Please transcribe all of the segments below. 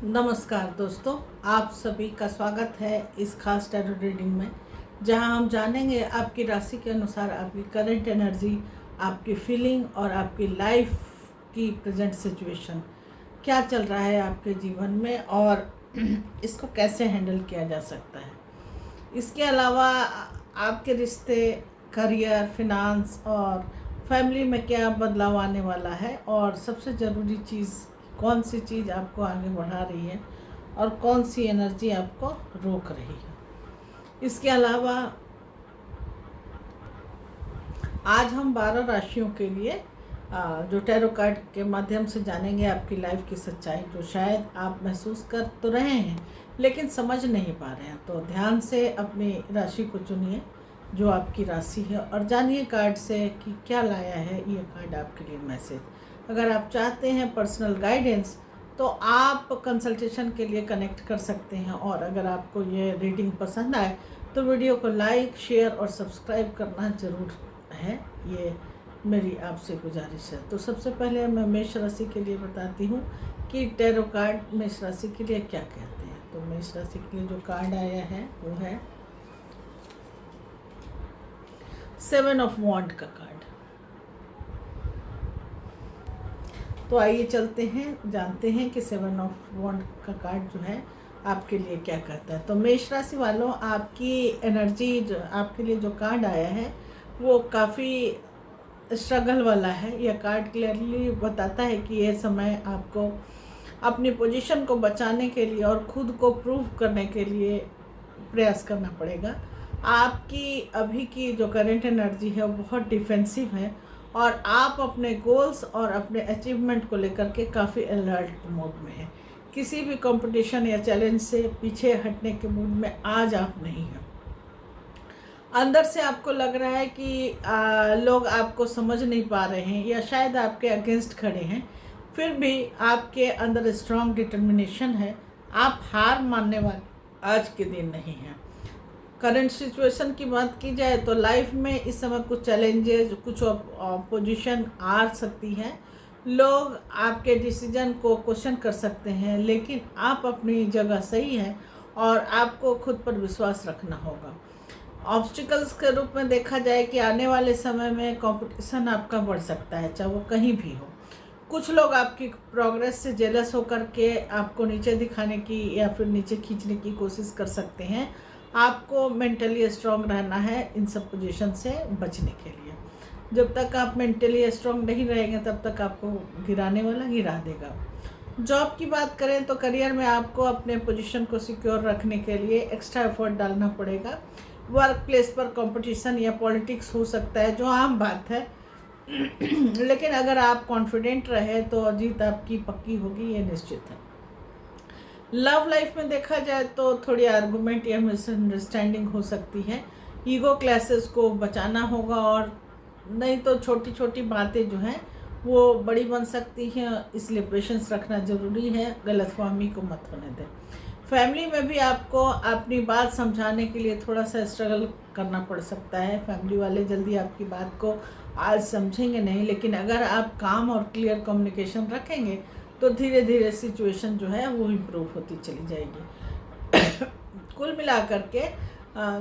नमस्कार दोस्तों, आप सभी का स्वागत है इस खास टैरो रीडिंग में, जहां हम जानेंगे आपकी राशि के अनुसार आपकी करंट एनर्जी, आपकी फीलिंग और आपकी लाइफ की प्रेजेंट सिचुएशन क्या चल रहा है आपके जीवन में और इसको कैसे हैंडल किया जा सकता है। इसके अलावा आपके रिश्ते, करियर, फिनांस और फैमिली में क्या बदलाव आने वाला है और सबसे ज़रूरी चीज़ कौन सी चीज़ आपको आगे बढ़ा रही है और कौन सी एनर्जी आपको रोक रही है। इसके अलावा आज हम 12 राशियों के लिए जो टैरो कार्ड के माध्यम से जानेंगे आपकी लाइफ की सच्चाई, जो शायद आप महसूस कर तो रहे हैं लेकिन समझ नहीं पा रहे हैं। तो ध्यान से अपनी राशि को चुनिए जो आपकी राशि है और जानिए कार्ड से कि क्या लाया है ये कार्ड आपके लिए मैसेज। अगर आप चाहते हैं पर्सनल गाइडेंस तो आप कंसल्टेशन के लिए कनेक्ट कर सकते हैं। और अगर आपको ये रीडिंग पसंद आए तो वीडियो को लाइक, शेयर और सब्सक्राइब करना ज़रूर है, ये मेरी आपसे गुजारिश है। तो सबसे पहले मैं मेष राशि के लिए बताती हूँ कि टैरो कार्ड मेष राशि के लिए क्या कहते हैं। तो मेष राशि के लिए जो कार्ड आया है वो है 7 ऑफ वॉन्ड का कार्ड। तो आइए चलते हैं, जानते हैं कि 7 ऑफ वॉन्ड का कार्ड जो है आपके लिए क्या कहता है। तो मेष राशि वालों, आपकी एनर्जी जो आपके लिए जो कार्ड आया है वो काफ़ी स्ट्रगल वाला है। यह कार्ड क्लियरली बताता है कि यह समय आपको अपनी पोजीशन को बचाने के लिए और ख़ुद को प्रूव करने के लिए प्रयास करना पड़ेगा। आपकी अभी की जो करंट एनर्जी है वो बहुत डिफेंसिव है और आप अपने गोल्स और अपने अचीवमेंट को लेकर के काफ़ी अलर्ट मोड में हैं। किसी भी कंपटीशन या चैलेंज से पीछे हटने के मूड में आज आप नहीं हैं। अंदर से आपको लग रहा है कि लोग आपको समझ नहीं पा रहे हैं या शायद आपके अगेंस्ट खड़े हैं, फिर भी आपके अंदर स्ट्रॉन्ग डिटर्मिनेशन है। आप हार मानने वाले आज के दिन नहीं हैं। करंट सिचुएशन की बात की जाए तो लाइफ में इस समय कुछ चैलेंजेस, कुछ ऑपोजिशन आ सकती है। लोग आपके डिसीजन को क्वेश्चन कर सकते हैं, लेकिन आप अपनी जगह सही है और आपको खुद पर विश्वास रखना होगा। ऑब्स्टिकल्स के रूप में देखा जाए कि आने वाले समय में कंपटीशन आपका बढ़ सकता है, चाहे वो कहीं भी हो। कुछ लोग आपकी प्रोग्रेस से जेलस होकर के आपको नीचे दिखाने की या फिर नीचे खींचने की कोशिश कर सकते हैं। आपको मेंटली स्ट्रांग रहना है इन सब पोजीशन से बचने के लिए। जब तक आप मेंटली स्ट्रांग नहीं रहेंगे तब तक आपको गिराने वाला गिरा देगा। जॉब की बात करें तो करियर में आपको अपने पोजीशन को सिक्योर रखने के लिए एक्स्ट्रा एफर्ट डालना पड़ेगा। वर्क प्लेस पर कंपटीशन या पॉलिटिक्स हो सकता है, जो आम बात है लेकिन अगर आप कॉन्फिडेंट रहे तो जीत आपकी पक्की होगी, ये निश्चित है। लव लाइफ में देखा जाए तो थोड़ी आर्गुमेंट या मिसअंडरस्टैंडिंग हो सकती है। ईगो क्लैसेस को बचाना होगा और नहीं तो छोटी छोटी बातें जो हैं वो बड़ी बन सकती हैं, इसलिए पेशेंस रखना ज़रूरी है। गलतफहमी को मत होने दें। फैमिली में भी आपको अपनी बात समझाने के लिए थोड़ा सा स्ट्रगल करना पड़ सकता है। फैमिली वाले जल्दी आपकी बात को आज समझेंगे नहीं, लेकिन अगर आप काम और क्लियर कम्युनिकेशन रखेंगे तो धीरे धीरे सिचुएशन जो है वो इम्प्रूव होती चली जाएगी। कुल मिलाकर के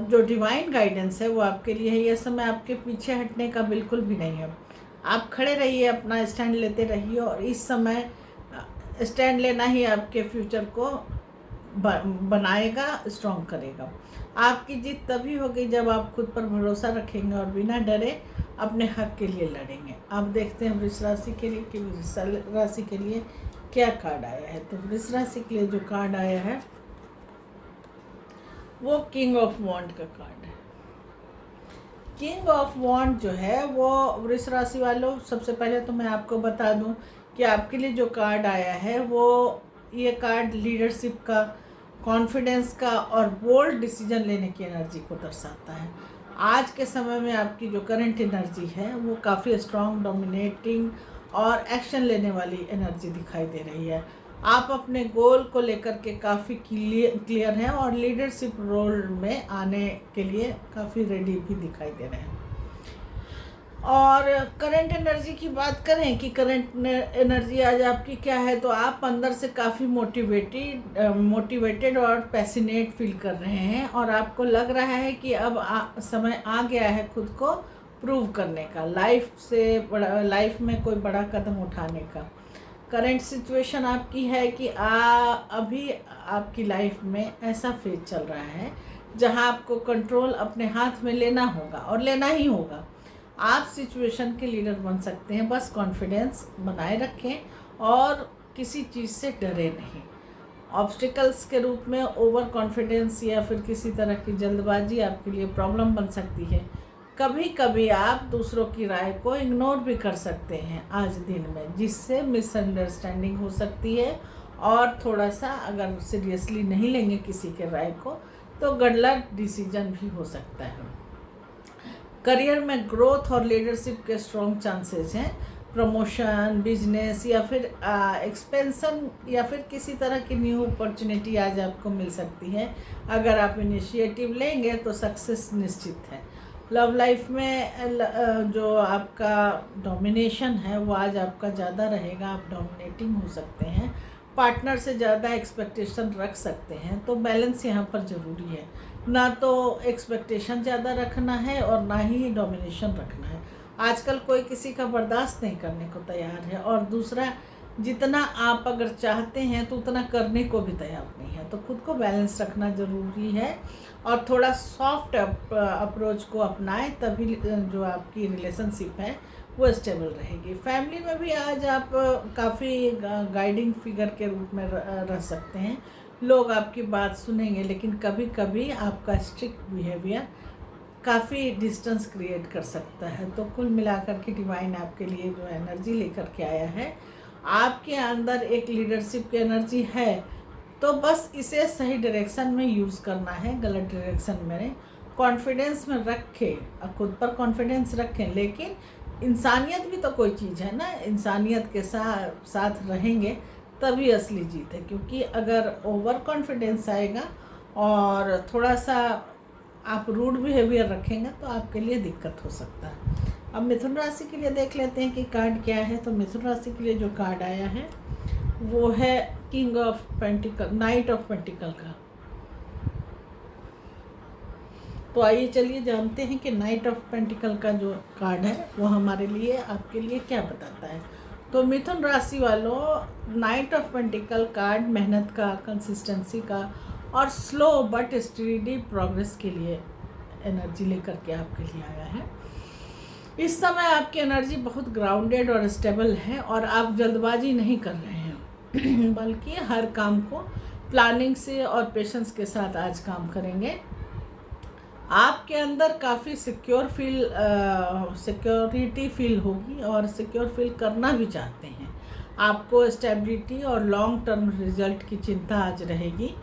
जो डिवाइन गाइडेंस है वो आपके लिए है। यह समय आपके पीछे हटने का बिल्कुल भी नहीं है। आप खड़े रहिए, अपना स्टैंड लेते रहिए और इस समय स्टैंड लेना ही आपके फ्यूचर को बनाएगा, स्ट्रॉन्ग करेगा। आपकी जीत तभी होगी जब आप खुद पर भरोसा रखेंगे और बिना डरे अपने हक के लिए लड़ेंगे। अब देखते हैं वृष राशि के लिए कि वृष राशि के लिए क्या कार्ड आया है। तो वृष राशि के लिए जो कार्ड आया है वो किंग ऑफ वॉन्ड का कार्ड है। किंग ऑफ वॉन्ड जो है वो वृष राशि वालों, सबसे पहले तो मैं आपको बता दूं कि आपके लिए जो कार्ड आया है वो ये कार्ड लीडरशिप का, कॉन्फिडेंस का और बोल्ड डिसीजन लेने की एनर्जी को दर्शाता है। आज के समय में आपकी जो करंट एनर्जी है वो काफ़ी स्ट्रॉन्ग, डोमिनेटिंग और एक्शन लेने वाली एनर्जी दिखाई दे रही है। आप अपने गोल को लेकर के काफ़ी क्लियर हैं और लीडरशिप रोल में आने के लिए काफ़ी रेडी भी दिखाई दे रहे हैं। और करंट एनर्जी की बात करें कि करंट एनर्जी आज आपकी क्या है, तो आप अंदर से काफ़ी मोटिवेटेड और पैसिनेट फील कर रहे हैं और आपको लग रहा है कि अब समय आ गया है खुद को प्रूव करने का, लाइफ में कोई बड़ा कदम उठाने का। करंट सिचुएशन आपकी है कि अभी आपकी लाइफ में ऐसा फेज चल रहा है जहां आपको कंट्रोल अपने हाथ में लेना होगा और लेना ही होगा। आप सिचुएशन के लीडर बन सकते हैं, बस कॉन्फिडेंस बनाए रखें और किसी चीज़ से डरे नहीं। ऑब्स्टिकल्स के रूप में ओवर कॉन्फिडेंस या फिर किसी तरह की जल्दबाजी आपके लिए प्रॉब्लम बन सकती है। कभी कभी आप दूसरों की राय को इग्नोर भी कर सकते हैं आज दिन में, जिससे मिसअंडरस्टैंडिंग हो सकती है और थोड़ा सा अगर सीरियसली नहीं लेंगे किसी के राय को तो गलत डिसीजन भी हो सकता है। करियर में ग्रोथ और लीडरशिप के स्ट्रॉन्ग चांसेस हैं। प्रमोशन, बिजनेस या फिर एक्सपेंशन या फिर किसी तरह की न्यू अपॉर्चुनिटी आज आपको मिल सकती है। अगर आप इनिशिएटिव लेंगे तो सक्सेस निश्चित है। लव लाइफ में जो आपका डोमिनेशन है वो आज आपका ज़्यादा रहेगा, आप डोमिनेटिंग हो सकते हैं, पार्टनर से ज़्यादा एक्सपेक्टेशन रख सकते हैं, तो बैलेंस यहाँ पर ज़रूरी है। ना तो एक्सपेक्टेशन ज़्यादा रखना है और ना ही डोमिनेशन रखना है। आजकल कोई किसी का बर्दाश्त नहीं करने को तैयार है और दूसरा जितना आप अगर चाहते हैं तो उतना करने को भी तैयार नहीं है, तो खुद को बैलेंस रखना ज़रूरी है और थोड़ा सॉफ्ट अप्रोच को अपनाएं, तभी जो आपकी रिलेशनशिप है वो स्टेबल रहेगी। फैमिली में भी आज आप काफ़ी गाइडिंग फिगर के रूप में रह सकते हैं। लोग आपकी बात सुनेंगे, लेकिन कभी कभी आपका स्ट्रिक्ट बिहेवियर काफ़ी डिस्टेंस क्रिएट कर सकता है। तो कुल मिलाकर के डिवाइन आपके लिए जो एनर्जी लेकर के आया है, आपके अंदर एक लीडरशिप की एनर्जी है, तो बस इसे सही डायरेक्शन में यूज़ करना है, गलत डायरेक्शन में कॉन्फिडेंस में रखें, खुद पर कॉन्फिडेंस रखें, लेकिन इंसानियत भी तो कोई चीज़ है ना। इंसानियत के साथ रहेंगे तभी असली जीत है, क्योंकि अगर ओवर कॉन्फिडेंस आएगा और थोड़ा सा आप रूड बिहेवियर रखेंगे तो आपके लिए दिक्कत हो सकता है। अब मिथुन राशि के लिए देख लेते हैं कि कार्ड क्या है। तो मिथुन राशि के लिए जो कार्ड आया है वो है king of pentacle, night of pentacle का। तो आइए चलिए जानते हैं कि नाइट ऑफ पेंटिकल का जो कार्ड है वो हमारे लिए, आपके लिए क्या बताता है। तो मिथुन राशि वालों, नाइट ऑफ पेंटिकल कार्ड मेहनत का, कंसिस्टेंसी का और स्लो बट स्टडी प्रोग्रेस के लिए एनर्जी लेकर के आपके लिए आया है। इस समय आपकी एनर्जी बहुत ग्राउंडेड और स्टेबल है और आप जल्दबाजी नहीं कर रहे हैं बल्कि हर काम को प्लानिंग से और पेशेंस के साथ आज काम करेंगे। आपके अंदर काफ़ी सिक्योरिटी फील होगी और सिक्योर फील करना भी चाहते हैं। आपको स्टेबिलिटी और लॉन्ग टर्म रिजल्ट की चिंता आज रहेगी,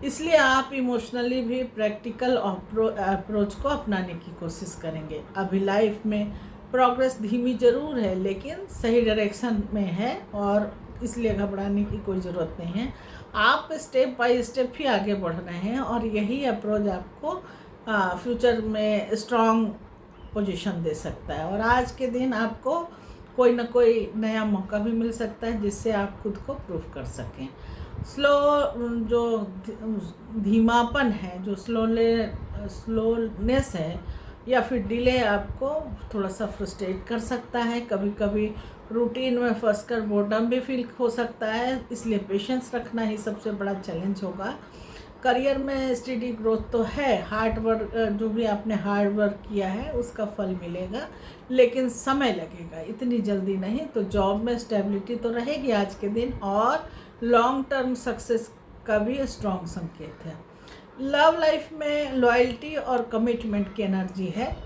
इसलिए आप इमोशनली भी प्रैक्टिकल अप्रोच को अपनाने की कोशिश करेंगे। अभी लाइफ में प्रोग्रेस धीमी ज़रूर है, लेकिन सही डायरेक्शन में है और इसलिए घबराने की कोई ज़रूरत नहीं है। आप स्टेप बाय स्टेप ही आगे बढ़ रहे हैं और यही अप्रोच आपको फ्यूचर में स्ट्रॉन्ग पोजीशन दे सकता है। और आज के दिन आपको कोई ना कोई नया मौका भी मिल सकता है जिससे आप खुद को प्रूव कर सकें। जो धीमापन है, जो स्लोनेस है या फिर डिले आपको थोड़ा सा फ्रस्ट्रेट कर सकता है। कभी कभी रूटीन में फंसकर बोर्डम भी फील हो सकता है, इसलिए पेशेंस रखना ही सबसे बड़ा चैलेंज होगा। करियर में स्टडी ग्रोथ तो है, हार्ड वर्क, जो भी आपने हार्ड वर्क किया है उसका फल मिलेगा, लेकिन समय लगेगा, इतनी जल्दी नहीं। तो जॉब में स्टेबिलिटी तो रहेगी आज के दिन और लॉन्ग टर्म सक्सेस का भी स्ट्रॉन्ग संकेत है। लव लाइफ में लॉयल्टी और कमिटमेंट की एनर्जी है।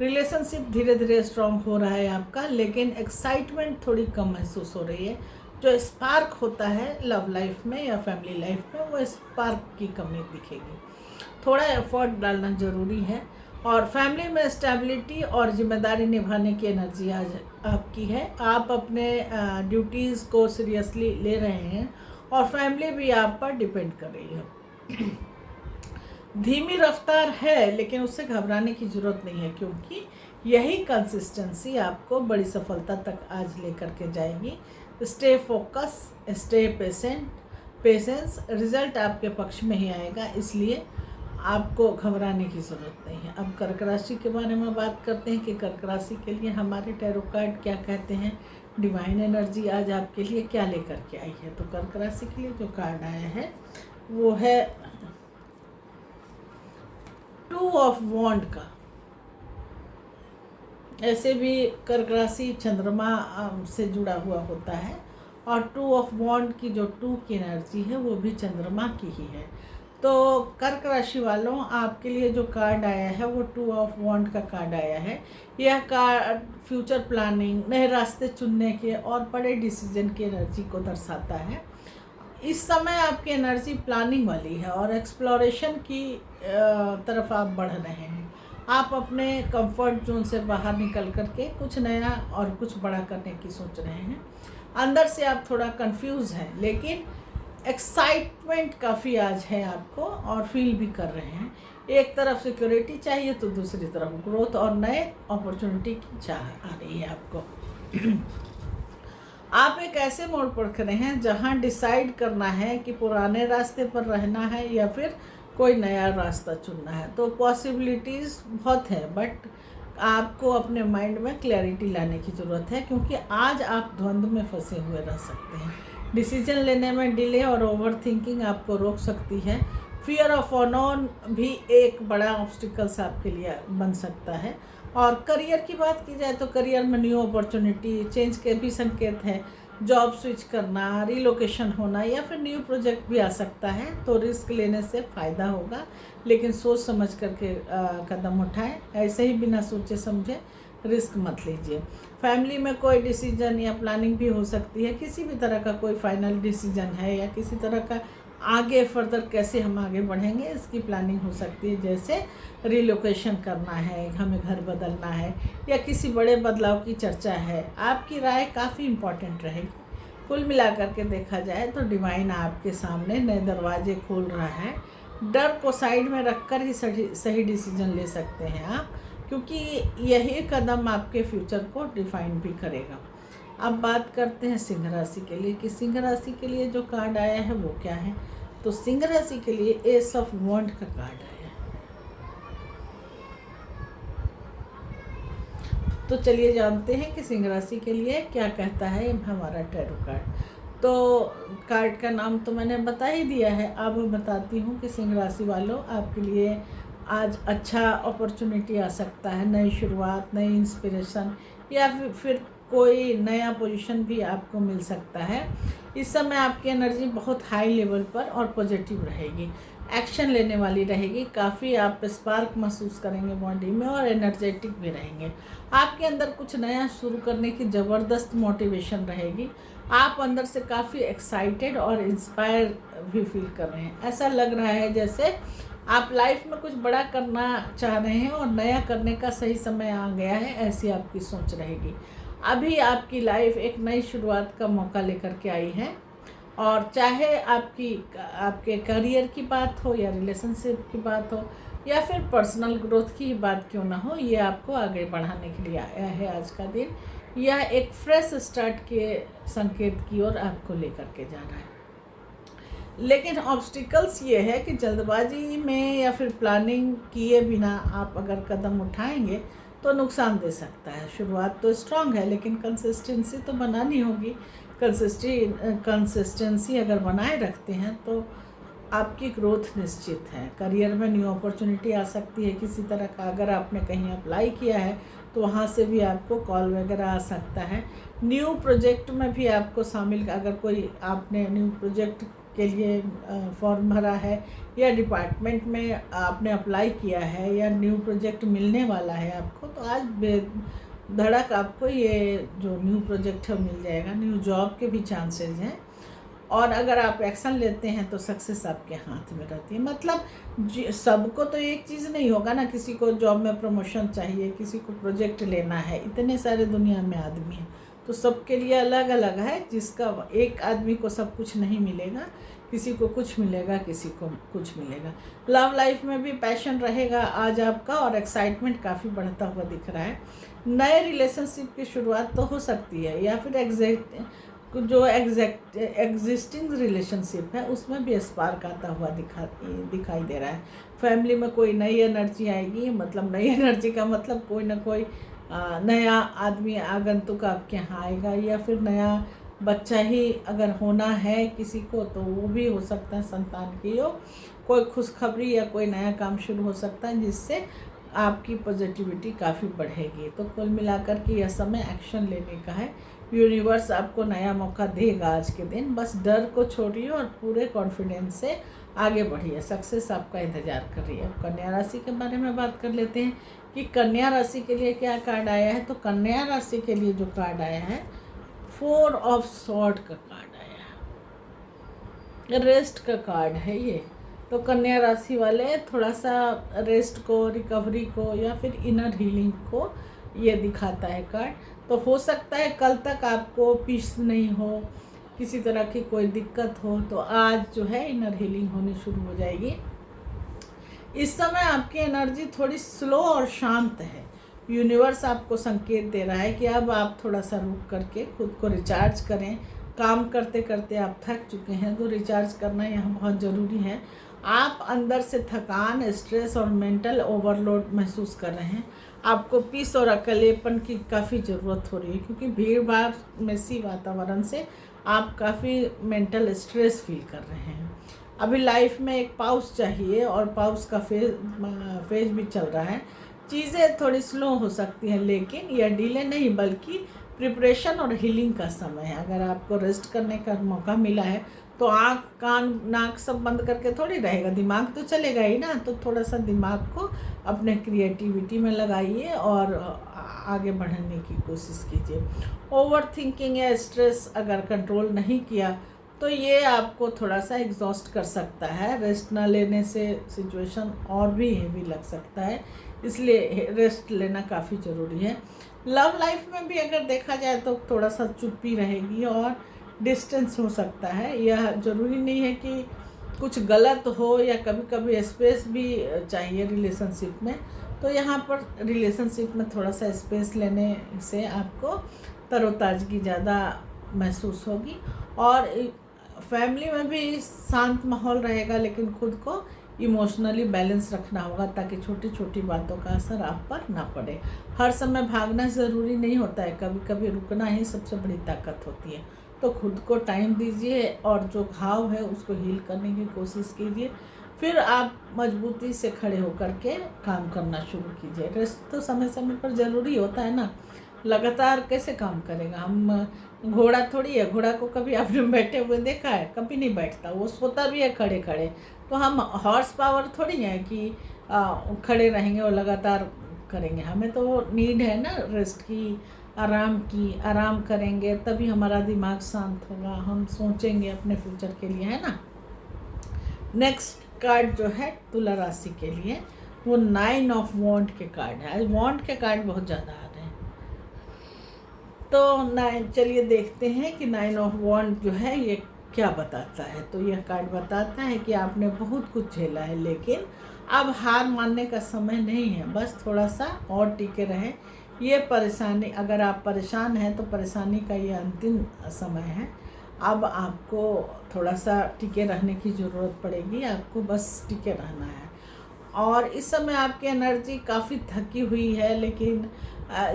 रिलेशनशिप धीरे धीरे स्ट्रॉन्ग हो रहा है आपका, लेकिन एक्साइटमेंट थोड़ी कम महसूस हो रही है। जो स्पार्क होता है लव लाइफ में या फैमिली लाइफ में, वो स्पार्क की कमी दिखेगी। थोड़ा एफर्ट डालना ज़रूरी है और फैमिली में स्टेबिलिटी और जिम्मेदारी निभाने की एनर्जी आज आपकी है। आप अपने ड्यूटीज़ को सीरियसली ले रहे हैं और फैमिली भी आप पर डिपेंड कर रही है। धीमी रफ्तार है, लेकिन उससे घबराने की ज़रूरत नहीं है, क्योंकि यही कंसिस्टेंसी आपको बड़ी सफलता तक आज लेकर के जाएगी। Stay focus, stay patience, result आपके पक्ष में ही आएगा, इसलिए आपको घबराने की ज़रूरत नहीं है। अब कर्क राशि के बारे में बात करते हैं कि कर्क राशि के लिए हमारे टैरो कार्ड क्या कहते हैं, डिवाइन एनर्जी आज आपके लिए क्या लेकर के आई है। तो कर्क राशि के लिए जो कार्ड आया है वो है 2 ऑफ वॉन्ड का। ऐसे भी कर्क राशि चंद्रमा से जुड़ा हुआ होता है और 2 ऑफ वॉन्ड की जो 2 की एनर्जी है वो भी चंद्रमा की ही है। तो कर्क राशि वालों, आपके लिए जो कार्ड आया है वो 2 ऑफ वॉन्ड का कार्ड आया है। यह कार्ड फ्यूचर प्लानिंग, नए रास्ते चुनने के और बड़े डिसीजन की एनर्जी को दर्शाता है। इस समय आपकी एनर्जी प्लानिंग वाली है और एक्सप्लोरेशन की तरफ आप बढ़ रहे हैं। आप अपने कंफर्ट जोन से बाहर निकल करके कुछ नया और कुछ बड़ा करने की सोच रहे हैं। अंदर से आप थोड़ा कंफ्यूज हैं, लेकिन एक्साइटमेंट काफ़ी आज है आपको और फील भी कर रहे हैं। एक तरफ सिक्योरिटी चाहिए तो दूसरी तरफ ग्रोथ और नए अपॉर्चुनिटी की चाह आ रही है आपको। आप एक ऐसे मोड़ पर खड़े हैं जहां डिसाइड करना है कि पुराने रास्ते पर रहना है या फिर कोई नया रास्ता चुनना है। तो पॉसिबिलिटीज़ बहुत है, बट आपको अपने माइंड में क्लैरिटी लाने की ज़रूरत है, क्योंकि आज आप द्वंद्व में फंसे हुए रह सकते हैं। डिसीजन लेने में डिले और ओवर थिंकिंग आपको रोक सकती है। फियर ऑफ अननोन भी एक बड़ा ऑब्स्टिकल्स आपके लिए बन सकता है। और करियर की बात की जाए तो करियर में न्यू अपॉर्चुनिटी, चेंज के भी संकेत है। जॉब स्विच करना, रिलोकेशन होना या फिर न्यू प्रोजेक्ट भी आ सकता है। तो रिस्क लेने से फ़ायदा होगा, लेकिन सोच समझ करके कदम उठाएं। ऐसे ही बिना सोचे समझे रिस्क मत लीजिए। फैमिली में कोई डिसीजन या प्लानिंग भी हो सकती है। किसी भी तरह का कोई फाइनल डिसीजन है या किसी तरह का आगे फर्दर कैसे हम आगे बढ़ेंगे इसकी प्लानिंग हो सकती है। जैसे रिलोकेशन करना है, हमें घर बदलना है या किसी बड़े बदलाव की चर्चा है। आपकी राय काफ़ी इम्पॉर्टेंट रहेगी। कुल मिलाकर के देखा जाए तो डिवाइन आपके सामने नए दरवाजे खोल रहा है। डर को साइड में रखकर ही सही डिसीजन ले सकते हैं आप, क्योंकि यही कदम आपके फ्यूचर को डिफाइन भी करेगा। अब बात करते हैं सिंह राशि के लिए कि सिंह राशि के लिए जो कार्ड आया है वो क्या है। तो सिंह राशि के लिए एस ऑफ वॉन्ड का कार्ड आया है। तो चलिए जानते हैं कि सिंह राशि के लिए क्या कहता है हमारा टैरो कार्ड। तो कार्ड का नाम तो मैंने बता ही दिया है। अब बताती हूँ कि सिंह राशि वालों, आपके लिए आज अच्छा अपॉर्चुनिटी आ सकता है। नई शुरुआत, नई इंस्पिरेशन या फिर कोई नया पोजीशन भी आपको मिल सकता है। इस समय आपकी एनर्जी बहुत हाई लेवल पर और पॉजिटिव रहेगी, एक्शन लेने वाली रहेगी। काफ़ी आप स्पार्क महसूस करेंगे बॉडी में और एनर्जेटिक भी रहेंगे। आपके अंदर कुछ नया शुरू करने की ज़बरदस्त मोटिवेशन रहेगी। आप अंदर से काफ़ी एक्साइटेड और इंस्पायर भी फील कर रहे हैं। ऐसा लग रहा है जैसे आप लाइफ में कुछ बड़ा करना चाह रहे हैं और नया करने का सही समय आ गया है, ऐसी आपकी सोच रहेगी। अभी आपकी लाइफ एक नई शुरुआत का मौका लेकर के आई है और चाहे आपके करियर की बात हो या रिलेशनशिप की बात हो या फिर पर्सनल ग्रोथ की बात क्यों ना हो, ये आपको आगे बढ़ाने के लिए आया है। आज का दिन यह एक फ्रेश स्टार्ट के संकेत की ओर आपको लेकर के जा रहा है। लेकिन ऑब्स्टिकल्स ये है कि जल्दबाजी में या फिर प्लानिंग किए बिना आप अगर कदम उठाएंगे तो नुकसान दे सकता है। शुरुआत तो स्ट्रांग है, लेकिन कंसिस्टेंसी तो बनानी होगी। कंसिस्टेंसी अगर बनाए रखते हैं तो आपकी ग्रोथ निश्चित है। करियर में न्यू अपॉर्चुनिटी आ सकती है किसी तरह का। अगर आपने कहीं अप्लाई किया है तो वहाँ से भी आपको कॉल वगैरह आ सकता है। न्यू प्रोजेक्ट में भी आपको शामिल, अगर कोई आपने न्यू प्रोजेक्ट के लिए फॉर्म भरा है या डिपार्टमेंट में आपने अप्लाई किया है या न्यू प्रोजेक्ट मिलने वाला है आपको, तो आज बेधड़क आपको ये जो न्यू प्रोजेक्ट है मिल जाएगा। न्यू जॉब के भी चांसेस हैं और अगर आप एक्शन लेते हैं तो सक्सेस आपके हाथ में रहती है। मतलब सबको तो एक चीज़ नहीं होगा ना, किसी को जॉब में प्रमोशन चाहिए, किसी को प्रोजेक्ट लेना है। इतने सारे दुनिया में आदमी हैं तो सबके लिए अलग अलग है। जिसका एक आदमी को सब कुछ नहीं मिलेगा, किसी को कुछ मिलेगा, किसी को कुछ मिलेगा। लव लाइफ में भी पैशन रहेगा आज आपका और एक्साइटमेंट काफ़ी बढ़ता हुआ दिख रहा है। नए रिलेशनशिप की शुरुआत तो हो सकती है, या फिर एग्जिस्टिंग रिलेशनशिप है उसमें भी स्पार्क आता हुआ दिखाई दे रहा है। फैमिली में कोई नई एनर्जी आएगी, मतलब नई एनर्जी का मतलब कोई ना कोई नया आदमी आगंतुक आपके यहाँ आएगा, या फिर नया बच्चा ही अगर होना है किसी को तो वो भी हो सकता है, संतान की हो, कोई खुशखबरी या कोई नया काम शुरू हो सकता है जिससे आपकी पॉजिटिविटी काफ़ी बढ़ेगी। तो कुल मिलाकर के यह समय एक्शन लेने का है। यूनिवर्स आपको नया मौका देगा आज के दिन, बस डर को छोड़िए और पूरे कॉन्फिडेंस से आगे बढ़िए। सक्सेस आपका इंतज़ार कर रही है। अब कन्या राशि के बारे में बात कर लेते हैं कि कन्या राशि के लिए क्या कार्ड आया है। तो कन्या राशि के लिए जो कार्ड आया है, 4 ऑफ सॉर्ड का कार्ड आया है, रेस्ट का कार्ड है ये। तो कन्या राशि वाले थोड़ा सा रेस्ट को, रिकवरी को या फिर इनर हीलिंग को ये दिखाता है कार्ड। तो हो सकता है कल तक आपको पीस नहीं हो, किसी तरह की कोई दिक्कत हो, तो आज जो है इनर हीलिंग होनी शुरू हो जाएगी। इस समय आपकी एनर्जी थोड़ी स्लो और शांत है। यूनिवर्स आपको संकेत दे रहा है कि अब आप थोड़ा सा रुक करके खुद को रिचार्ज करें। काम करते करते आप थक चुके हैं, तो रिचार्ज करना यहाँ बहुत ज़रूरी है। आप अंदर से थकान, स्ट्रेस और मेंटल ओवरलोड महसूस कर रहे हैं। आपको पीस और अकेलेपन की काफ़ी ज़रूरत हो रही है, क्योंकि भीड़ भाड़ मेसी वातावरण से आप काफ़ी मेंटल स्ट्रेस फील कर रहे हैं। अभी लाइफ में एक पाउस चाहिए और पाउस का फेज भी चल रहा है। चीज़ें थोड़ी स्लो हो सकती हैं, लेकिन यह डिले नहीं बल्कि प्रिपरेशन और हीलिंग का समय है। अगर आपको रेस्ट करने का मौका मिला है तो आँख, कान, नाक सब बंद करके थोड़ी रहेगा, दिमाग तो चलेगा ही ना। तो थोड़ा सा दिमाग को अपने क्रिएटिविटी में लगाइए और आगे बढ़ने की कोशिश कीजिए। ओवर थिंकिंग या स्ट्रेस अगर कंट्रोल नहीं किया तो ये आपको थोड़ा सा एग्जॉस्ट कर सकता है। रेस्ट ना लेने से सिचुएशन और भी हेवी लग सकता है, इसलिए रेस्ट लेना काफ़ी ज़रूरी है। लव लाइफ में भी अगर देखा जाए तो थोड़ा सा चुप्पी रहेगी और डिस्टेंस हो सकता है। यह ज़रूरी नहीं है कि कुछ गलत हो, या कभी कभी स्पेस भी चाहिए रिलेशनशिप में। तो यहाँ पर रिलेशनशिप में थोड़ा सा स्पेस लेने से आपको तरोताज़गी ज़्यादा महसूस होगी। और फैमिली में भी शांत माहौल रहेगा, लेकिन खुद को इमोशनली बैलेंस रखना होगा ताकि छोटी छोटी बातों का असर आप पर ना पड़े। हर समय भागना ज़रूरी नहीं होता है, कभी कभी रुकना ही सबसे बड़ी ताकत होती है। तो खुद को टाइम दीजिए और जो घाव है उसको हील करने की कोशिश कीजिए। फिर आप मजबूती से खड़े होकर के काम करना शुरू कीजिए। रेस्ट तो समय समय पर ज़रूरी होता है ना, लगातार कैसे काम करेगा। हम घोड़ा थोड़ी है, घोड़ा को कभी आपने बैठे हुए देखा है? कभी नहीं बैठता, वो सोता भी है खड़े खड़े। तो हम हॉर्स पावर थोड़ी है कि खड़े रहेंगे और लगातार करेंगे। हमें तो नीड है ना रेस्ट की, आराम की। आराम करेंगे तभी हमारा दिमाग शांत होगा, हम सोचेंगे अपने फ्यूचर के लिए, है ना। नेक्स्ट कार्ड जो है तुला राशि के लिए, वो 9 ऑफ वॉन्ड के कार्ड है। आज वॉन्ड के कार्ड बहुत ज़्यादा आ रहे हैं। तो चलिए देखते हैं कि 9 ऑफ वॉन्ड जो है ये क्या बताता है। तो यह कार्ड बताता है कि आपने बहुत कुछ झेला है, लेकिन अब हार मानने का समय नहीं है। बस थोड़ा सा और टिके रहें। ये परेशानी, अगर आप परेशान हैं तो परेशानी का ये अंतिम समय है। अब आपको थोड़ा सा टिके रहने की ज़रूरत पड़ेगी, आपको बस टिके रहना है। और इस समय आपकी एनर्जी काफ़ी थकी हुई है, लेकिन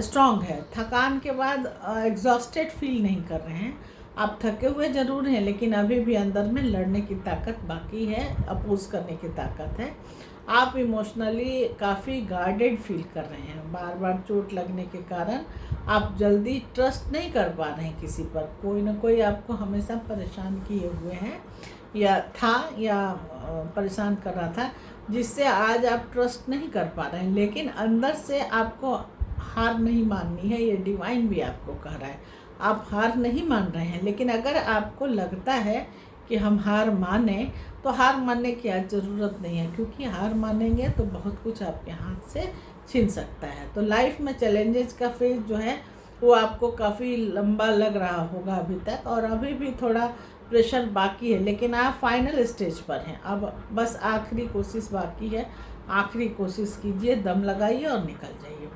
स्ट्रॉन्ग है। थकान के बाद एग्जॉस्टेड फील नहीं कर रहे हैं। आप थके हुए ज़रूर हैं, लेकिन अभी भी अंदर में लड़ने की ताकत बाकी है, अपोज करने की ताकत है। आप इमोशनली काफ़ी गार्डेड फील कर रहे हैं। बार बार चोट लगने के कारण आप जल्दी ट्रस्ट नहीं कर पा रहे हैं किसी पर। कोई ना कोई आपको हमेशा परेशान किए हुए हैं या परेशान कर रहा था, जिससे आज आप ट्रस्ट नहीं कर पा रहे हैं। लेकिन अंदर से आपको हार नहीं माननी है, ये डिवाइन भी आपको कह रहा है। आप हार नहीं मान रहे हैं, लेकिन अगर आपको लगता है कि हम हार माने, तो हार मानने की आज ज़रूरत नहीं है, क्योंकि हार मानेंगे तो बहुत कुछ आपके हाथ से छीन सकता है। तो लाइफ में चैलेंजेस का फेज जो है वो आपको काफ़ी लंबा लग रहा होगा अभी तक, और अभी भी थोड़ा प्रेशर बाकी है, लेकिन आप फाइनल स्टेज पर हैं। अब बस आखिरी कोशिश बाकी है, आखिरी कोशिश कीजिए, दम लगाइए और निकल जाइए।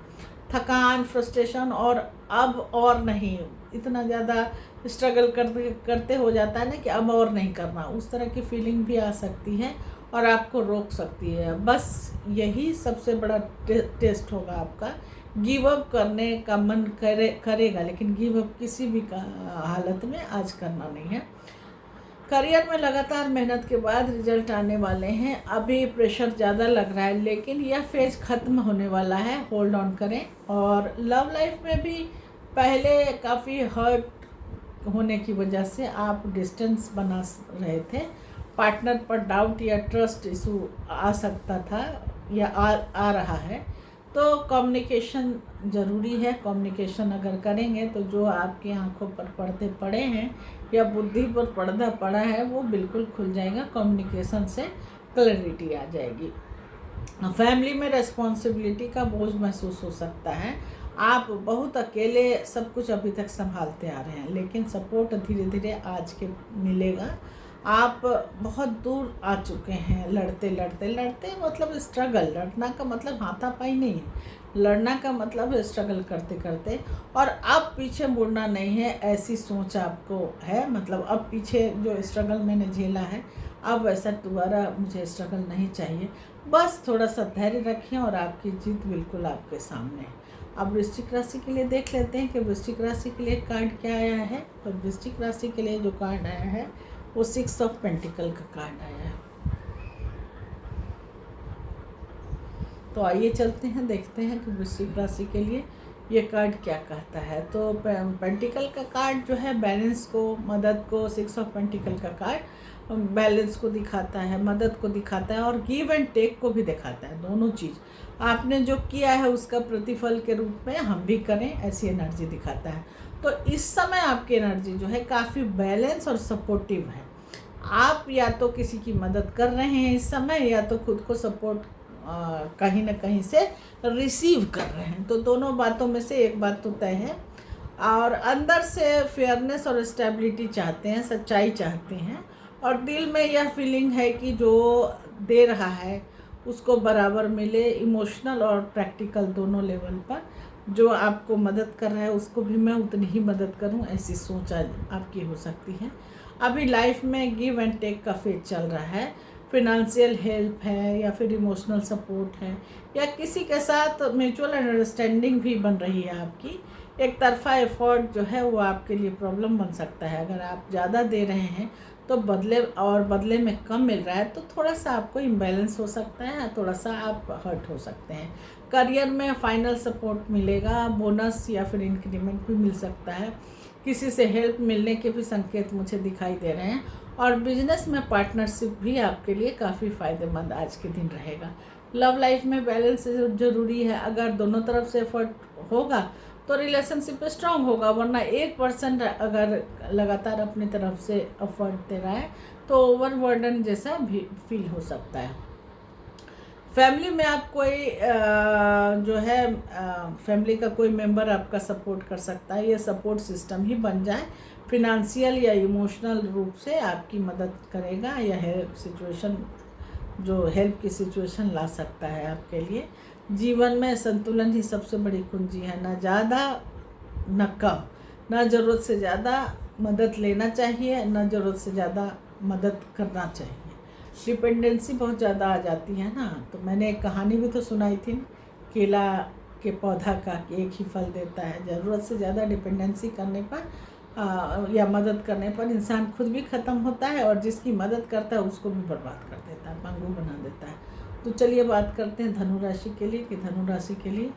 थकान, फ्रस्ट्रेशन और अब और नहीं, इतना ज़्यादा स्ट्रगल करते करते हो जाता है ना कि अब और नहीं करना, उस तरह की फीलिंग भी आ सकती है और आपको रोक सकती है। बस यही सबसे बड़ा टेस्ट होगा आपका। गिव अप करने का मन करेगा, लेकिन गिव अप किसी भी हालत में आज करना नहीं है। करियर में लगातार मेहनत के बाद रिजल्ट आने वाले हैं। अभी प्रेशर ज़्यादा लग रहा है, लेकिन यह फेज ख़त्म होने वाला है, होल्ड ऑन करें। और लव लाइफ में भी पहले काफ़ी हर्ट होने की वजह से आप डिस्टेंस बना रहे थे, पार्टनर पर डाउट या ट्रस्ट इशू आ सकता था या आ रहा है। तो कम्युनिकेशन ज़रूरी है। कम्युनिकेशन अगर करेंगे तो जो आपकी आंखों पर पर्दे पड़े हैं या बुद्धि पर पर्दा पड़ा है वो बिल्कुल खुल जाएगा। कम्युनिकेशन से क्लैरिटी आ जाएगी। फैमिली में रिस्पॉन्सिबिलिटी का बोझ महसूस हो सकता है। आप बहुत अकेले सब कुछ अभी तक संभालते आ रहे हैं, लेकिन सपोर्ट धीरे धीरे आज के मिलेगा। आप बहुत दूर आ चुके हैं, लड़ते लड़ते लड़ते मतलब स्ट्रगल। लड़ना का मतलब हाथापाई नहीं है, लड़ना का मतलब है स्ट्रगल करते करते। और अब पीछे मुड़ना नहीं है, ऐसी सोच आपको है। मतलब अब पीछे जो स्ट्रगल मैंने झेला है, अब वैसा दोबारा मुझे स्ट्रगल नहीं चाहिए। बस थोड़ा सा धैर्य रखें और आपकी जीत बिल्कुल आपके सामने है। अब वृश्चिक राशि के लिए देख लेते हैं कि वृश्चिक राशि के लिए कार्ड क्या आया है। तो वृश्चिक राशि के लिए जो कार्ड आया है वो 6 ऑफ पेंटिकल का कार्ड आया है। तो आइए चलते हैं, देखते हैं कि वृश्चिक राशि के लिए ये कार्ड क्या कहता है। तो पेंटिकल का कार्ड जो है बैलेंस को, मदद को, 6 ऑफ पेंटिकल का कार्ड बैलेंस को दिखाता है, मदद को दिखाता है और गिव एंड टेक को भी दिखाता है। दोनों चीज़ आपने जो किया है उसका प्रतिफल के रूप में हम भी करें, ऐसी एनर्जी दिखाता है। तो इस समय आपकी एनर्जी जो है काफ़ी बैलेंस और सपोर्टिव है। आप या तो किसी की मदद कर रहे हैं इस समय, या तो खुद को सपोर्ट कहीं ना कहीं से रिसीव कर रहे हैं। तो दोनों बातों में से एक बात तो तय है। और अंदर से फेयरनेस और स्टेबिलिटी चाहते हैं, सच्चाई चाहते हैं। और दिल में यह फीलिंग है कि जो दे रहा है उसको बराबर मिले। इमोशनल और प्रैक्टिकल दोनों लेवल पर जो आपको मदद कर रहा है उसको भी मैं उतनी ही मदद करूं, ऐसी सोच आपकी हो सकती है। अभी लाइफ में गिव एंड टेक का फेज चल रहा है। फिनेंशियल हेल्प है या फिर इमोशनल सपोर्ट है या किसी के साथ म्यूचुअल अंडरस्टैंडिंग भी बन रही है आपकी। एक तरफा एफर्ट जो है वो आपके लिए प्रॉब्लम बन सकता है। अगर आप ज़्यादा दे रहे हैं तो बदले में कम मिल रहा है तो थोड़ा सा आपको इम्बैलेंस हो सकता है, थोड़ा सा आप हर्ट हो सकते हैं। करियर में फाइनल सपोर्ट मिलेगा, बोनस या फिर इंक्रीमेंट भी मिल सकता है। किसी से हेल्प मिलने के भी संकेत मुझे दिखाई दे रहे हैं। और बिजनेस में पार्टनरशिप भी आपके लिए काफ़ी फ़ायदेमंद आज के दिन रहेगा। लव लाइफ में बैलेंस ज़रूरी है। अगर दोनों तरफ से एफर्ट होगा तो रिलेशनशिप स्ट्रांग होगा, वरना 1% अगर लगातार अपनी तरफ से एफर्ट दे रहा है तो ओवरबर्डन जैसा भी फील हो सकता है। फैमिली में आप कोई जो है फैमिली का कोई मेंबर आपका सपोर्ट कर सकता है। ये सपोर्ट सिस्टम ही बन जाए, फिनेंशियल या इमोशनल रूप से आपकी मदद करेगा। यह सिचुएशन जो हेल्प की सिचुएशन ला सकता है आपके लिए। जीवन में संतुलन ही सबसे बड़ी कुंजी है। ना ज़्यादा न कम, ना ज़रूरत से ज़्यादा मदद लेना चाहिए, ना ज़रूरत से ज़्यादा मदद करना चाहिए। डिपेंडेंसी बहुत ज़्यादा आ जाती है ना। तो मैंने एक कहानी भी तो सुनाई थी, केला के पौधा का कि एक ही फल देता है। ज़रूरत से ज़्यादा डिपेंडेंसी करने पर या मदद करने पर इंसान खुद भी ख़त्म होता है और जिसकी मदद करता है उसको भी बर्बाद कर देता है, पंगु बना देता है। तो चलिए बात करते हैं धनु राशि के लिए कि धनु राशि के लिए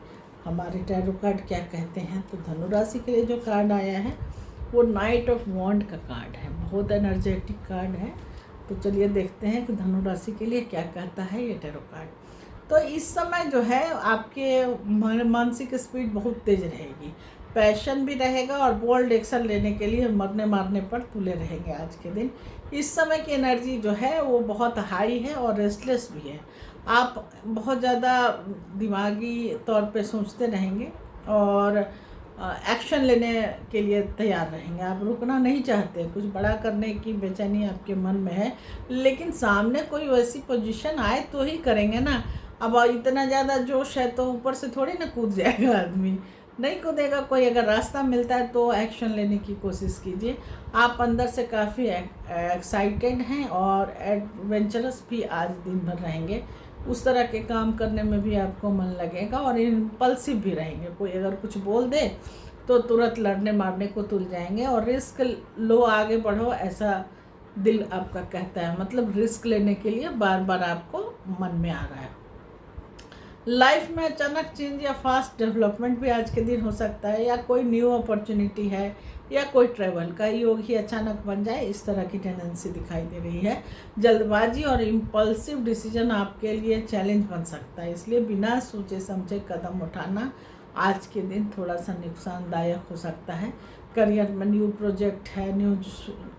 हमारे टैरो कार्ड क्या कहते हैं। तो धनु राशि के लिए जो कार्ड आया है वो नाइट ऑफ वॉन्ड का कार्ड है, बहुत एनर्जेटिक कार्ड है। तो चलिए देखते हैं कि धनु राशि के लिए क्या कहता है ये टैरो कार्ड। तो इस समय जो है आपके मानसिक स्पीड बहुत तेज़ रहेगी, पैशन भी रहेगा और बोल्ड एक्शन लेने के लिए मरने मारने पर तुले रहेंगे आज के दिन। इस समय की एनर्जी जो है वो बहुत हाई है और रेस्टलेस भी है। आप बहुत ज़्यादा दिमागी तौर पे सोचते रहेंगे और एक्शन लेने के लिए तैयार रहेंगे। आप रुकना नहीं चाहते, कुछ बड़ा करने की बेचैनी आपके मन में है, लेकिन सामने कोई वैसी पोजीशन आए तो ही करेंगे ना। अब इतना ज़्यादा जोश है तो ऊपर से थोड़ी ना कूद जाएगा आदमी, नहीं कूदेगा कोई। अगर रास्ता मिलता है तो एक्शन लेने की कोशिश कीजिए। आप अंदर से काफ़ी एक्साइटेड हैं और एडवेंचरस भी आज दिन भर रहेंगे। उस तरह के काम करने में भी आपको मन लगेगा और इम्पल्सिव भी रहेंगे। कोई अगर कुछ बोल दे तो तुरंत लड़ने मारने को तुल जाएंगे और रिस्क लो, आगे बढ़ो, ऐसा दिल आपका कहता है। मतलब रिस्क लेने के लिए बार बार आपको मन में आ रहा है। लाइफ में अचानक चेंज या फास्ट डेवलपमेंट भी आज के दिन हो सकता है, या कोई न्यू अपॉर्चुनिटी है, या कोई ट्रैवल का योग ही अचानक बन जाए, इस तरह की टेंडेंसी दिखाई दे रही है। जल्दबाजी और इम्पल्सिव डिसीजन आपके लिए चैलेंज बन सकता है, इसलिए बिना सोचे समझे कदम उठाना आज के दिन थोड़ा सा नुकसानदायक हो सकता है। करियर में न्यू प्रोजेक्ट है,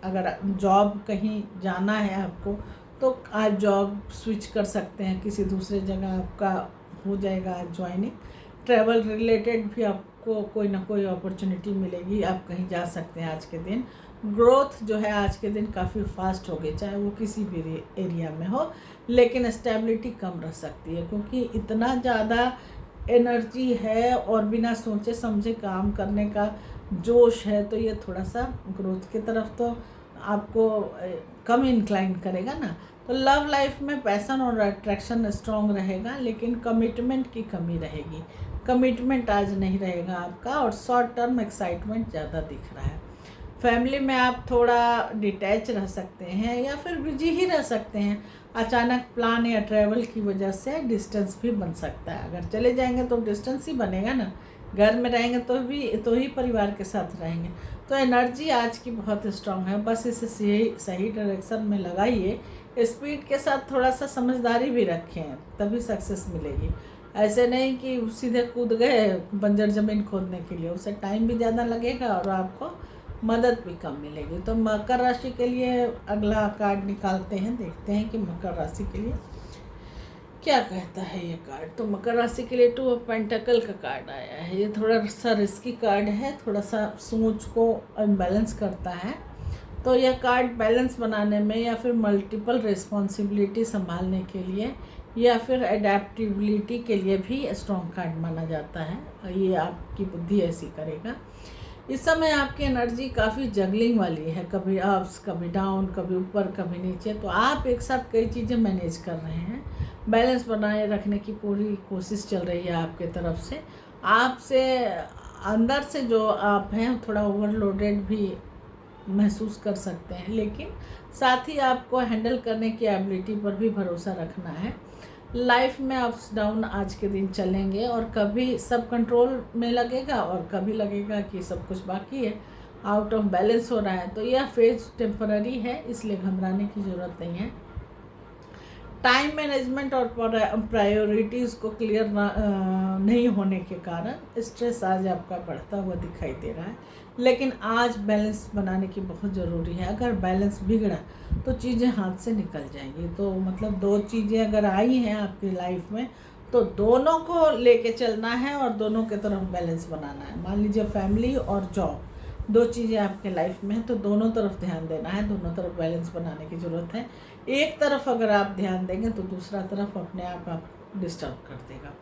अगर जॉब कहीं जाना है आपको तो आज जॉब स्विच कर सकते हैं, किसी दूसरे जगह आपका हो जाएगा आज ज्वाइनिंग। ट्रैवल रिलेटेड भी आपको कोई ना कोई अपॉर्चुनिटी मिलेगी, आप कहीं जा सकते हैं आज के दिन। ग्रोथ जो है आज के दिन काफ़ी फास्ट होगी, चाहे वो किसी भी एरिया में हो, लेकिन स्टेबिलिटी कम रह सकती है क्योंकि इतना ज़्यादा एनर्जी है और बिना सोचे समझे काम करने का जोश है, तो ये थोड़ा सा ग्रोथ की तरफ तो आपको कम इंक्लाइन करेगा ना। तो लव लाइफ में पैशन और अट्रैक्शन स्ट्रॉन्ग रहेगा, लेकिन कमिटमेंट की कमी रहेगी। कमिटमेंट आज नहीं रहेगा आपका और शॉर्ट टर्म एक्साइटमेंट ज़्यादा दिख रहा है। फैमिली में आप थोड़ा डिटैच रह सकते हैं या फिर बिजी ही रह सकते हैं। अचानक प्लान या ट्रैवल की वजह से डिस्टेंस भी बन सकता है। अगर चले जाएंगे तो डिस्टेंस ही बनेगा ना, घर में रहेंगे तो ही परिवार के साथ रहेंगे। तो एनर्जी आज की बहुत स्ट्रांग है, बस इसे सही डायरेक्शन में लगाइए। स्पीड के साथ थोड़ा सा समझदारी भी रखें, तभी सक्सेस मिलेगी। ऐसे नहीं कि सीधे कूद गए बंजर ज़मीन खोदने के लिए, उससे टाइम भी ज़्यादा लगेगा और आपको मदद भी कम मिलेगी। तो मकर राशि के लिए अगला कार्ड निकालते हैं, देखते हैं कि मकर राशि के लिए क्या कहता है ये कार्ड। तो मकर राशि के लिए 2 ऑफ पेंटिकल का कार्ड आया है। ये थोड़ा सा रिस्की कार्ड है, थोड़ा सा सोच को इम्बैलेंस करता है। तो यह कार्ड बैलेंस बनाने में या फिर मल्टीपल रिस्पॉन्सिबिलिटी संभालने के लिए या फिर एडेप्टिबिलिटी के लिए भी स्ट्रॉन्ग कार्ड माना जाता है। ये आपकी बुद्धि ऐसी करेगा। इस समय आपकी एनर्जी काफ़ी जगलिंग वाली है, कभी अप्स कभी डाउन, कभी ऊपर कभी नीचे। तो आप एक साथ कई चीज़ें मैनेज कर रहे हैं। बैलेंस बनाए रखने की पूरी कोशिश चल रही है आपके तरफ से। आपसे अंदर से जो आप हैं थोड़ा ओवरलोडेड भी महसूस कर सकते हैं, लेकिन साथ ही आपको हैंडल करने की एबिलिटी पर भी भरोसा रखना है। लाइफ में अप्स डाउन आज के दिन चलेंगे और कभी सब कंट्रोल में लगेगा और कभी लगेगा कि सब कुछ बाकी है, आउट ऑफ बैलेंस हो रहा है। तो यह फेज टेम्पररी है, इसलिए घबराने की ज़रूरत नहीं है। टाइम मैनेजमेंट और प्रायोरिटीज़ को क्लियर नहीं होने के कारण स्ट्रेस आज आपका बढ़ता हुआ दिखाई दे रहा है, लेकिन आज बैलेंस बनाने की बहुत ज़रूरी है। अगर बैलेंस बिगड़ा तो चीज़ें हाथ से निकल जाएंगी। तो मतलब 2 चीज़ें अगर आई हैं आपकी लाइफ में तो दोनों को लेके चलना है और दोनों के तरफ बैलेंस बनाना है। मान लीजिए फैमिली और जॉब 2 चीज़ें आपके लाइफ में हैं, तो दोनों तरफ ध्यान देना है, दोनों तरफ बैलेंस बनाने की ज़रूरत है। एक तरफ अगर आप ध्यान देंगे तो दूसरा तरफ अपने आप डिस्टर्ब कर देगा।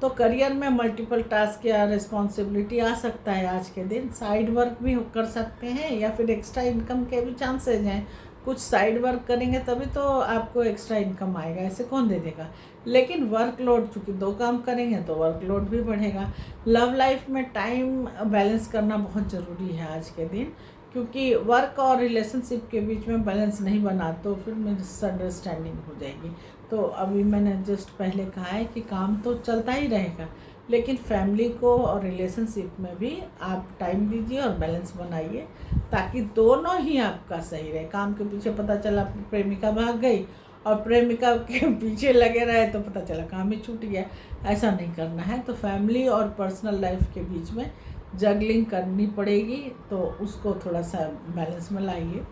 तो करियर में मल्टीपल टास्क या रिस्पॉन्सिबिलिटी आ सकता है आज के दिन। साइड वर्क भी कर सकते हैं या फिर एक्स्ट्रा इनकम के भी चांसेज हैं। कुछ साइड वर्क करेंगे तभी तो आपको एक्स्ट्रा इनकम आएगा, ऐसे कौन दे देगा। लेकिन वर्कलोड, चूँकि 2 काम करेंगे तो वर्कलोड भी बढ़ेगा। लव लाइफ में टाइम बैलेंस करना बहुत ज़रूरी है आज के दिन, क्योंकि वर्क और रिलेशनशिप के बीच में बैलेंस नहीं बना तो फिर मिसअंडरस्टैंडिंग हो जाएगी। तो अभी मैंने जस्ट पहले कहा है कि काम तो चलता ही रहेगा, लेकिन फैमिली को और रिलेशनशिप में भी आप टाइम दीजिए और बैलेंस बनाइए, ताकि दोनों ही आपका सही रहे। काम के पीछे पता चला प्रेमिका भाग गई और प्रेमिका के पीछे लगे रहे तो पता चला काम ही छूट गया, ऐसा नहीं करना है। तो फैमिली और पर्सनल लाइफ के बीच में जगलिंग करनी पड़ेगी, तो उसको थोड़ा सा बैलेंस में लाइए।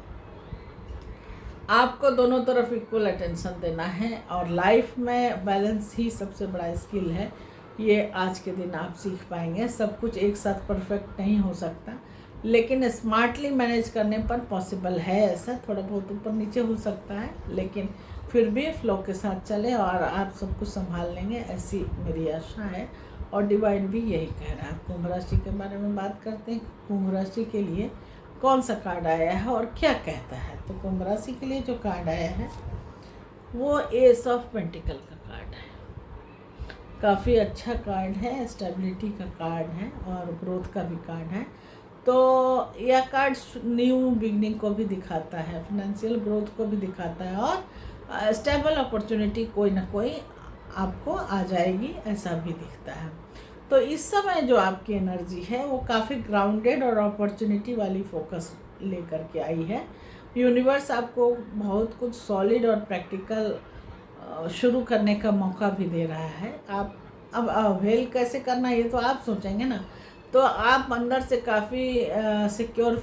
आपको दोनों तरफ इक्वल अटेंशन देना है और लाइफ में बैलेंस ही सबसे बड़ा स्किल है। ये आज के दिन आप सीख पाएंगे। सब कुछ एक साथ परफेक्ट नहीं हो सकता, लेकिन स्मार्टली मैनेज करने पर पॉसिबल है। ऐसा थोड़ा बहुत ऊपर नीचे हो सकता है, लेकिन फिर भी फ्लो के साथ चले और आप सब कुछ संभाल लेंगे, ऐसी मेरी आशा है। और डिवाइन भी यही कह रहा है। कुंभ राशि के बारे में बात करते हैं। कुंभ राशि के लिए कौन सा कार्ड आया है और क्या कहता है। तो कुंभ राशि के लिए जो कार्ड आया है वो एस ऑफ पेंटिकल का कार्ड है। काफ़ी अच्छा कार्ड है, स्टेबिलिटी का कार्ड है और ग्रोथ का भी कार्ड है। तो यह कार्ड न्यू बिगनिंग को भी दिखाता है, फाइनेंशियल ग्रोथ को भी दिखाता है और स्टेबल अपॉर्चुनिटी कोई ना कोई आपको आ जाएगी, ऐसा भी दिखता है। तो इस समय जो आपकी एनर्जी है वो काफ़ी ग्राउंडेड और अपॉर्चुनिटी वाली फोकस लेकर के आई है। यूनिवर्स आपको बहुत कुछ सॉलिड और प्रैक्टिकल शुरू करने का मौका भी दे रहा है। आप अब अवेल कैसे करना ये तो आप सोचेंगे ना। तो आप अंदर से काफ़ी सिक्योर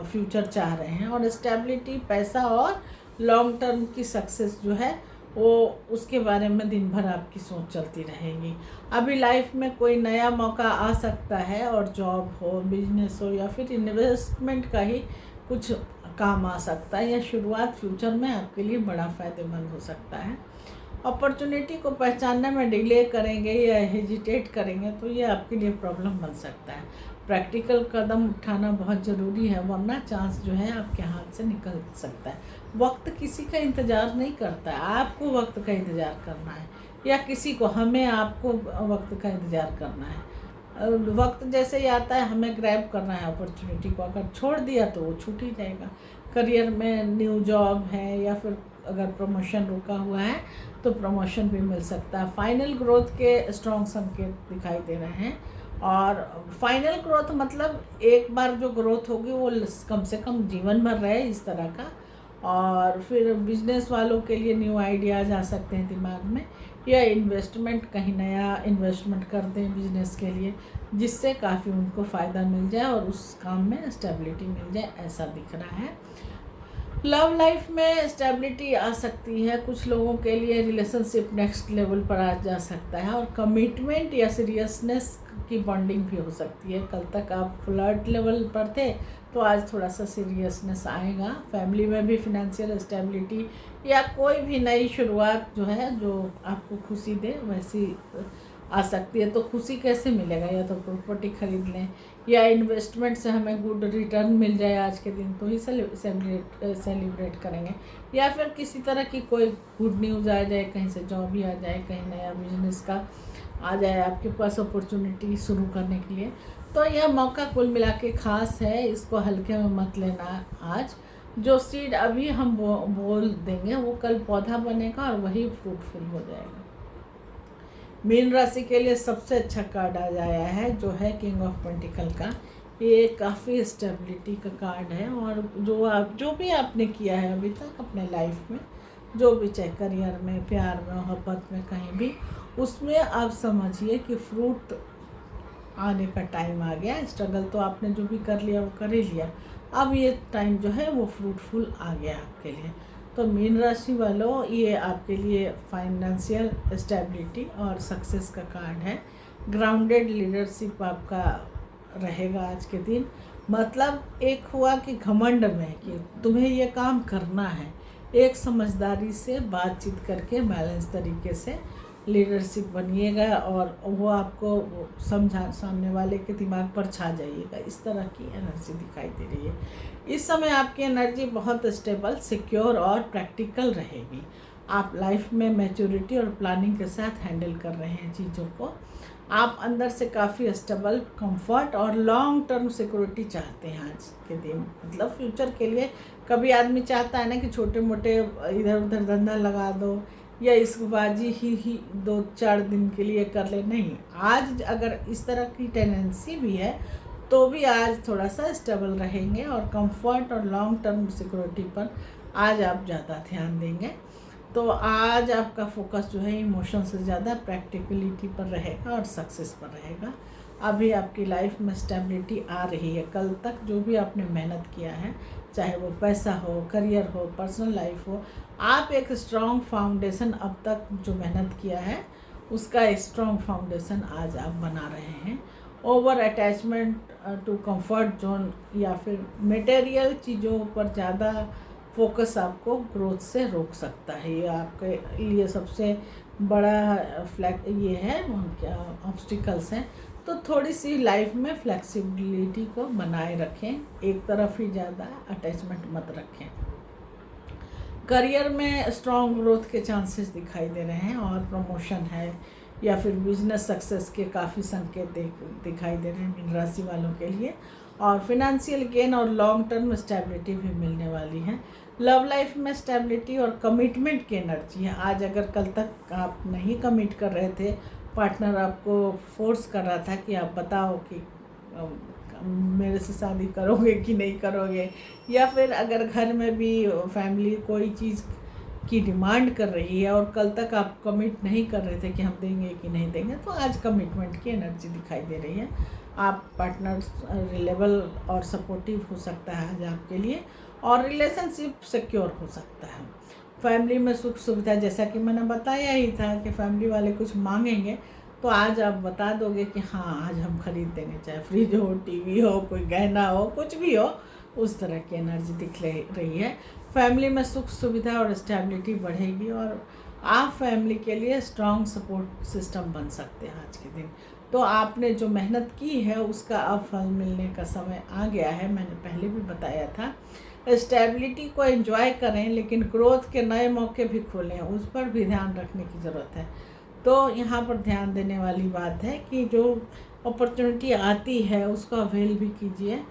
फ्यूचर चाह रहे हैं और स्टेबिलिटी, पैसा और लॉन्ग टर्म की सक्सेस जो है वो उसके बारे में दिन भर आपकी सोच चलती रहेगी। अभी लाइफ में कोई नया मौका आ सकता है और जॉब हो, बिजनेस हो या फिर इन्वेस्टमेंट का ही कुछ काम आ सकता है या शुरुआत फ्यूचर में आपके लिए बड़ा फ़ायदेमंद हो सकता है। अपॉर्चुनिटी को पहचानने में डिले करेंगे या हेजिटेट करेंगे तो ये आपके लिए प्रॉब्लम बन सकता है। प्रैक्टिकल कदम उठाना बहुत ज़रूरी है, वरना चांस जो है आपके हाथ से निकल सकता है। वक्त किसी का इंतज़ार नहीं करता है, आपको वक्त का इंतज़ार करना है या किसी को, हमें आपको वक्त का इंतज़ार करना है। वक्त जैसे ही आता है हमें ग्रैब करना है अपॉर्चुनिटी को। अगर छोड़ दिया तो वो छूट ही जाएगा। करियर में न्यू जॉब है या फिर अगर प्रमोशन रुका हुआ है तो प्रमोशन भी मिल सकता है। फाइनल ग्रोथ के स्ट्रॉन्ग संकेत दिखाई दे रहे हैं। और फाइनल ग्रोथ मतलब एक बार जो ग्रोथ होगी वो कम से कम जीवन भर रहे, इस तरह का। और फिर बिजनेस वालों के लिए न्यू आइडियाज़ आ सकते हैं दिमाग में, या इन्वेस्टमेंट, कहीं नया इन्वेस्टमेंट कर दें बिजनेस के लिए जिससे काफ़ी उनको फ़ायदा मिल जाए और उस काम में स्टेबिलिटी मिल जाए, ऐसा दिख रहा है। लव लाइफ में स्टेबिलिटी आ सकती है। कुछ लोगों के लिए रिलेशनशिप नेक्स्ट लेवल पर आ जा सकता है और कमिटमेंट या सीरियसनेस की बॉन्डिंग भी हो सकती है। कल तक आप फ्लर्ट लेवल पर थे तो आज थोड़ा सा सीरियसनेस आएगा। फैमिली में भी फिनेंशियल स्टेबिलिटी या कोई भी नई शुरुआत जो है जो आपको खुशी दे वैसी आ सकती है। तो खुशी कैसे मिलेगा, या तो प्रॉपर्टी खरीद लें या इन्वेस्टमेंट से हमें गुड रिटर्न मिल जाए आज के दिन तो ही सेलिब्रेट करेंगे, या फिर किसी तरह की कोई गुड न्यूज़ आ जाए, कहीं से जॉब ही आ जाए, कहीं नया बिजनेस का आ जाए आपके पास अपॉर्चुनिटी शुरू करने के लिए। तो यह मौका कुल मिला के ख़ास है, इसको हल्के में मत लेना। आज जो सीड अभी हम बोल देंगे वो कल पौधा बनेगा और वही फ्रूटफुल हो जाएगा। मीन राशि के लिए सबसे अच्छा कार्ड आ आया है जो है किंग ऑफ पेंटिकल का। ये काफ़ी स्टेबिलिटी का कार्ड है और जो भी आपने किया है अभी तक अपने लाइफ में, जो भी चाहे करियर में, प्यार में, मोहब्बत में, कहीं भी, उसमें आप समझिए कि फ्रूट आने का टाइम आ गया। स्ट्रगल तो आपने जो भी कर लिया वो कर ही लिया, अब ये टाइम जो है वो फ्रूटफुल आ गया आपके लिए। तो मीन राशि वालों, ये आपके लिए फाइनेंशियल स्टेबिलिटी और सक्सेस का कार्ड है। ग्राउंडेड लीडरशिप आपका रहेगा आज के दिन। मतलब एक हुआ कि घमंड में कि तुम्हें ये काम करना है, एक समझदारी से बातचीत करके बैलेंस तरीके से लीडरशिप बनिएगा और वो आपको समझा, सामने वाले के दिमाग पर छा जाइएगा। इस तरह की एनर्जी दिखाई दे रही है। इस समय आपकी एनर्जी बहुत स्टेबल, सिक्योर और प्रैक्टिकल रहेगी। आप लाइफ में मैच्योरिटी और प्लानिंग के साथ हैंडल कर रहे हैं चीज़ों को। आप अंदर से काफ़ी स्टेबल, कंफर्ट और लॉन्ग टर्म सिक्योरिटी चाहते हैं आज के दिन, मतलब फ्यूचर के लिए। कभी आदमी चाहता है ना कि छोटे मोटे इधर उधर धंधा लगा दो या इसबाजी ही 2-4 दिन के लिए कर ले, नहीं। आज अगर इस तरह की टेंडेंसी भी है तो भी आज थोड़ा सा स्टेबल रहेंगे और कंफर्ट और लॉन्ग टर्म सिक्योरिटी पर आज आप ज़्यादा ध्यान देंगे। तो आज आपका फोकस जो है इमोशन से ज़्यादा प्रैक्टिकलिटी पर रहेगा और सक्सेस पर रहेगा। अभी आपकी लाइफ में स्टेबिलिटी आ रही है। कल तक जो भी आपने मेहनत किया है, चाहे वो पैसा हो, करियर हो, पर्सनल लाइफ हो, आप एक स्ट्रॉन्ग फाउंडेशन अब तक जो मेहनत किया है उसका एक स्ट्रॉन्ग फाउंडेशन आज आप बना रहे हैं। Over attachment to comfort zone या फिर मटेरियल चीज़ों पर ज़्यादा फोकस आपको ग्रोथ से रोक सकता है। ये आपके लिए सबसे बड़ा ये है क्या ऑब्स्टिकल्स हैं। तो थोड़ी सी लाइफ में फ्लेक्सिबिलिटी को बनाए रखें, एक तरफ ही ज़्यादा अटैचमेंट मत रखें। करियर में स्ट्रॉन्ग ग्रोथ के चांसेस दिखाई दे रहे हैं और प्रमोशन है या फिर बिजनेस सक्सेस के काफ़ी संकेत दिखाई दे रहे हैं मीन राशि वालों के लिए। और फिनेंशियल गेन और लॉन्ग टर्म स्टेबिलिटी भी मिलने वाली है। लव लाइफ में स्टेबिलिटी और कमिटमेंट की एनर्जी है। आज अगर कल तक आप नहीं कमिट कर रहे थे, पार्टनर आपको फोर्स कर रहा था कि आप बताओ कि मेरे से शादी करोगे कि नहीं करोगे, या फिर अगर घर में भी फैमिली कोई चीज़ की डिमांड कर रही है और कल तक आप कमिट नहीं कर रहे थे कि हम देंगे कि नहीं देंगे, तो आज कमिटमेंट की एनर्जी दिखाई दे रही है। आप पार्टनर रिलेबल और सपोर्टिव हो सकता है आज आपके लिए, और रिलेशनशिप सिक्योर हो सकता है। फैमिली में सुख सुविधा, जैसा कि मैंने बताया ही था कि फैमिली वाले कुछ मांगेंगे तो आज आप बता दोगे कि हाँ आज हम खरीद देंगे, चाहे फ्रिज हो, टीवी हो, कोई गहना हो, कुछ भी हो, उस तरह की एनर्जी दिख रही है। फैमिली में सुख सुविधा और स्टेबिलिटी बढ़ेगी और आप फैमिली के लिए स्ट्रॉन्ग सपोर्ट सिस्टम बन सकते हैं आज के दिन। तो आपने जो मेहनत की है उसका अब फल मिलने का समय आ गया है। मैंने पहले भी बताया था, स्टेबिलिटी को एंजॉय करें लेकिन ग्रोथ के नए मौके भी खोलें, उस पर भी ध्यान रखने की ज़रूरत है। तो यहाँ पर ध्यान देने वाली बात है कि जो अपॉर्चुनिटी आती है उसका अवेल भी कीजिए।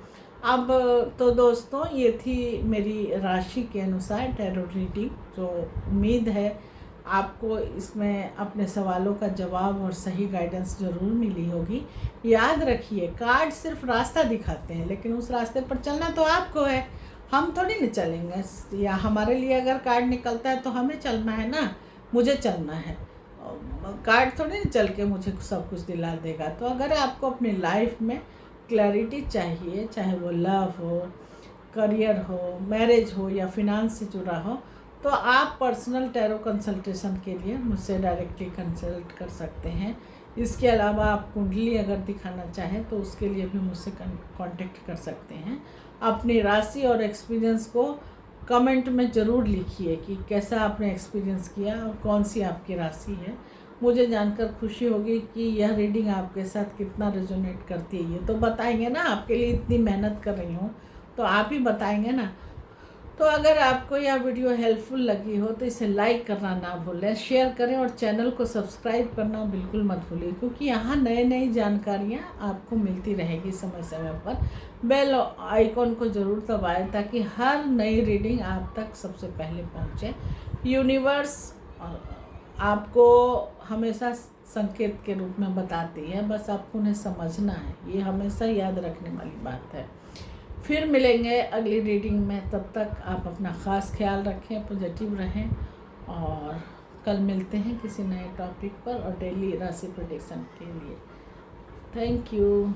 अब तो दोस्तों ये थी मेरी राशि के अनुसार टैरो रीडिंग, जो उम्मीद है आपको इसमें अपने सवालों का जवाब और सही गाइडेंस ज़रूर मिली होगी। याद रखिए, कार्ड सिर्फ रास्ता दिखाते हैं लेकिन उस रास्ते पर चलना तो आपको है, हम थोड़ी नहीं चलेंगे। या हमारे लिए अगर कार्ड निकलता है तो हमें चलना है ना, मुझे चलना है, कार्ड थोड़ी नहीं चल के मुझे सब कुछ दिला देगा। तो अगर आपको अपनी लाइफ में क्लैरिटी चाहिए, चाहे वो लव हो, करियर हो, मैरिज हो या फिनांस से जुड़ा हो, तो आप पर्सनल टैरो कंसल्टेशन के लिए मुझसे डायरेक्टली कंसल्ट कर सकते हैं। इसके अलावा आप कुंडली अगर दिखाना चाहें तो उसके लिए भी मुझसे कांटेक्ट कर सकते हैं। अपनी राशि और एक्सपीरियंस को कमेंट में ज़रूर लिखिए कि कैसा आपने एक्सपीरियंस किया और कौन सी आपकी राशि है। मुझे जानकर खुशी होगी कि यह रीडिंग आपके साथ कितना रेजोनेट करती है। ये तो बताएंगे ना, आपके लिए इतनी मेहनत कर रही हूँ तो आप ही बताएंगे ना। तो अगर आपको यह वीडियो हेल्पफुल लगी हो तो इसे लाइक करना ना भूलें, शेयर करें और चैनल को सब्सक्राइब करना बिल्कुल मत भूलिए, क्योंकि यहाँ नई जानकारियाँ आपको मिलती रहेगी समय समय पर। बेल आइकॉन को ज़रूर दबाएं ताकि हर नई रीडिंग आप तक सबसे पहले पहुँचे। यूनिवर्स आपको हमेशा संकेत के रूप में बताती है, बस आपको उन्हें समझना है, ये हमेशा याद रखने वाली बात है। फिर मिलेंगे अगली रीडिंग में, तब तक आप अपना ख़ास ख्याल रखें, पॉजिटिव रहें, और कल मिलते हैं किसी नए टॉपिक पर और डेली राशि प्रेडिक्शन के लिए। Thank you.